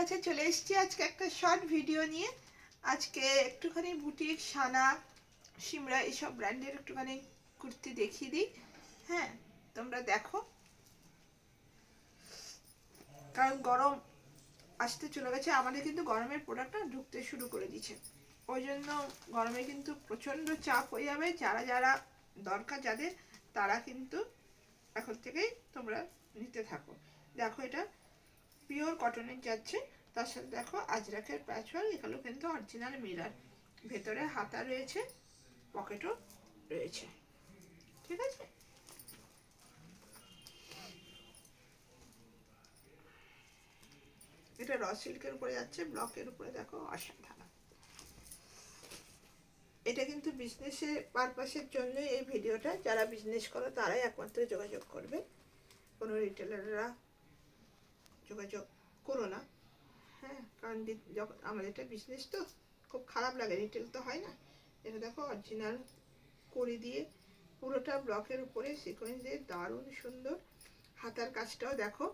কাছে চলে এসেছি আজকে একটা শর্ট ভিডিও নিয়ে। আজকে একটুখানি বুটিক, সানা, সিমরা এইসব ব্র্যান্ডের একটুখানি কুর্তি দেখিয়ে দিই। হ্যাঁ, তোমরা দেখো, কারণ গরম আসতে চলে গেছে, আমাদের কিন্তু গরমের প্রোডাক্টটা ঢুকতে শুরু করে দিচ্ছে। ওই জন্য গরমে কিন্তু প্রচণ্ড চাপ হয়ে যাবে। যারা যারা দরকার যাদের, তারা কিন্তু এখন থেকেই তোমরা নিতে থাকো। দেখো, এটা পিওর কটনের যাচ্ছে, তার সাথে দেখো আজরাকের প্যাচওয়ার্ক, এগুলো কিন্তু অরিজিনাল মিরার, ভেতরে হাতা রয়েছে, পকেটও রয়েছে। ঠিক আছে, এটা র সিল্কের উপরে যাচ্ছে, ব্লকের উপরে দেখো অসাধারণ। এটা কিন্তু বিজনেসের পারপাসের জন্য এই ভিডিওটা। যারা বিজনেস করো তারাই একমাত্র যোগাযোগ করবে, কোনো রিটেলাররা যোগাযোগ করো না। হ্যাঁ, কারণ যখন আমাদের এটা বিজনেস তো খুব খারাপ লাগে, রিটেল তো হয় না। এটা দেখো অরিজিনাল কড়ি দিয়ে পুরোটা ব্লকের উপরে সিকোয়েন্স দিয়ে দারুণ সুন্দর। হাতার কাজটাও দেখো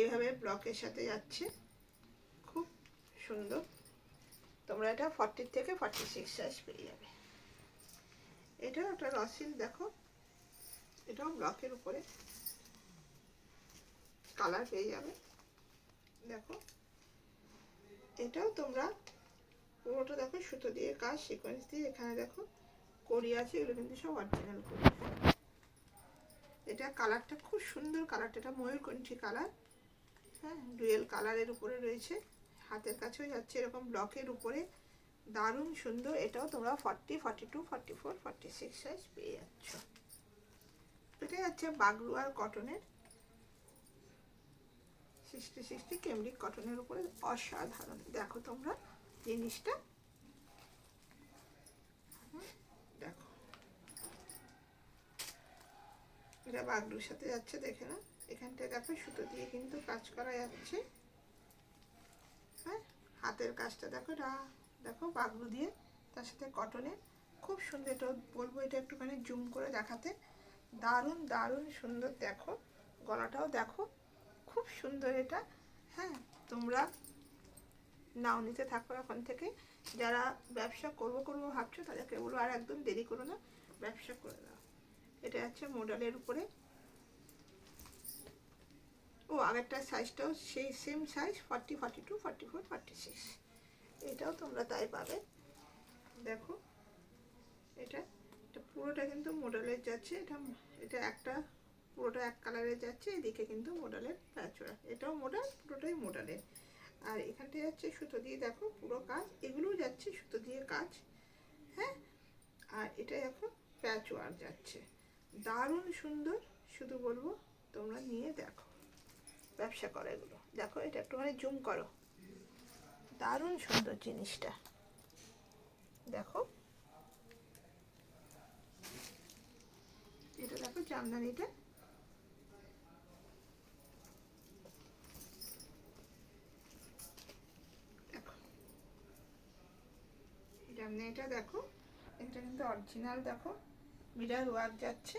এভাবে ব্লকের সাথে যাচ্ছে, খুব সুন্দর। তোমরা এটা 40 থেকে 46 সাইজ পেয়ে যাবে। এটা একটা রসিল দেখো, এটাও ব্লকের উপরে কালার পেয়ে যাবে। দেখো, এটাও তোমরা পুরোটা দেখো সুতো দিয়ে কাজ, সিকোয়েন্স দিয়ে, এখানে দেখো কড়ি আছে, এগুলো কিন্তু সব অরিজিনাল কড়ি। এটা কালারটা খুব সুন্দর, কালারটা এটা ময়ূরকণ্ঠী কালার। হ্যাঁ, ডুয়েল কালারের উপরে রয়েছে, হাতের কাছেও যাচ্ছে এরকম ব্লকের উপরে, দারুণ সুন্দর। এটাও তোমরা 40, 42, 44, 46 সাইজ পেয়ে যাচ্ছ। এটা যাচ্ছে বাগলুয়ার কটনের 60 কেমব্রিক কটনের উপরে, অসাধারণ। দেখো তোমরা জিনিসটা, দেখো এটা বাগলুর সাথে যাচ্ছে, দেখে না, এখানটায় দেখো সুতো দিয়ে কিন্তু কাজ করা যাচ্ছে। হ্যাঁ, হাতের কাজটা দেখো, এটা দেখো বাগলু দিয়ে, তার সাথে কটনের, খুব সুন্দর। এটা বলবো এটা একটুখানি জুম করে দেখাতে, দারুণ দারুণ সুন্দর। দেখো গলাটাও দেখো, খুব সুন্দর এটা। হ্যাঁ, তোমরা নাও নিতে থাকো এখন থেকে। যারা ব্যবসা করবো ভাবছো তাদেরকে বলবো আর একদম দেরি করো না, ব্যবসা করে দাও। এটা হচ্ছে মডেলের উপরে, ও আগেরটার সাইজটাও সেই সেম সাইজ, 40, 42, 44, 46। এটাও তোমরা তাই পাবে। দেখো এটা এটা পুরোটা কিন্তু মডেলের যাচ্ছে, এটা এটা একটা পুরোটা এক কালারের যাচ্ছে, এদিকে কিন্তু মডেলের প্যাচওয়ার্ক, এটাও মডেল, পুরোটাই মডেলের। আর এখানটা যাচ্ছে সুতো দিয়ে, দেখো পুরো কাজ, এগুলোও যাচ্ছে সুতো দিয়ে কাজ। হ্যাঁ, আর এটা এখন প্যাচওয়ার্ক যাচ্ছে, দারুণ সুন্দর। শুধু বলবো তোমরা নিয়ে দেখো, ব্যবসা করো এগুলো। দেখো এটা একটুখানি জুম করো, দারুণ সুন্দর জিনিসটা। দেখো এটা দেখো জামদানিটা, দেখো জামদানিটা দেখো, এটা কিন্তু অরিজিনাল। দেখো মিরার ওয়ার্ক যাচ্ছে,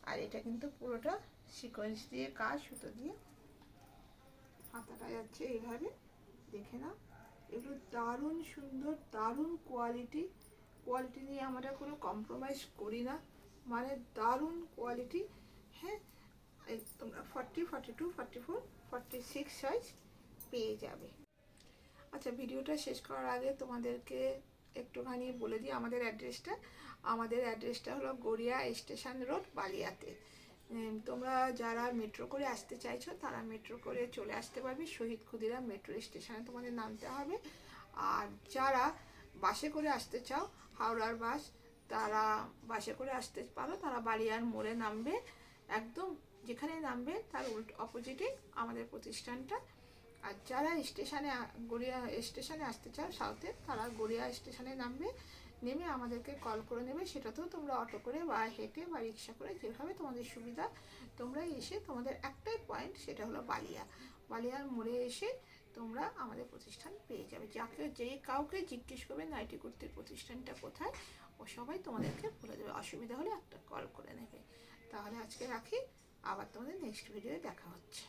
আর এটা কিন্তু পুরোটা সিকোয়েন্স দিয়ে কাজ, সুতো দিয়ে হাতাটা যাচ্ছে এইভাবে, দেখে নাও। এগুলো দারুণ সুন্দর, দারুণ কোয়ালিটি। কোয়ালিটি নিয়ে আমরা কোনো কম্প্রোমাইজ করি না, মানে দারুণ কোয়ালিটি। হ্যাঁ, তোমরা 40, 42, 44, 46 সাইজ পেয়ে যাবে। আচ্ছা, ভিডিওটা শেষ করার আগে তোমাদেরকে একটুখানি বলে দিই আমাদের অ্যাড্রেসটা। আমাদের অ্যাড্রেসটা হলো গড়িয়া স্টেশন রোড, বালিয়াতে। তোমরা যারা মেট্রো করে আসতে চাইছো তারা মেট্রো করে চলে আসতে পারবে, শহীদ ক্ষুদিরাম মেট্রো স্টেশনে তোমাদের নামতে হবে। আর যারা বাসে করে আসতে চাও, হাওড়ার বাস, তারা বাসে করে আসতে পারো, তারা বালিয়ার মোড়ে নামবে, একদম যেখানে নামবে তার অপোজিটে আমাদের প্রতিষ্ঠানটা। আর যারা স্টেশনে গড়িয়া স্টেশনে আসতে চাও সাউথে, তারা গড়িয়া স্টেশনে নামবে, নেমে আমাদেরকে কল করে নেবে। সেটাতেও তোমরা অটো করে বা হেঁটে বা রিক্সা করে, যেভাবে তোমাদের সুবিধা, তোমরা এসে, তোমাদের একটাই পয়েন্ট, সেটা হলো বালিয়া। বালিয়ার মোড়ে এসে তোমরা আমাদের প্রতিষ্ঠান পেয়ে যাবে। যাকে যেই কাউকে জিজ্ঞেস করবে নাইটি কুর্তির প্রতিষ্ঠানটা কোথায়, ও সবাই তোমাদেরকে বলে দেবে। অসুবিধা হলে একটা কল করে নেবে। তাহলে আজকে রাখি, আবার তোমাদের নেক্সট ভিডিওয়ে দেখা হচ্ছে।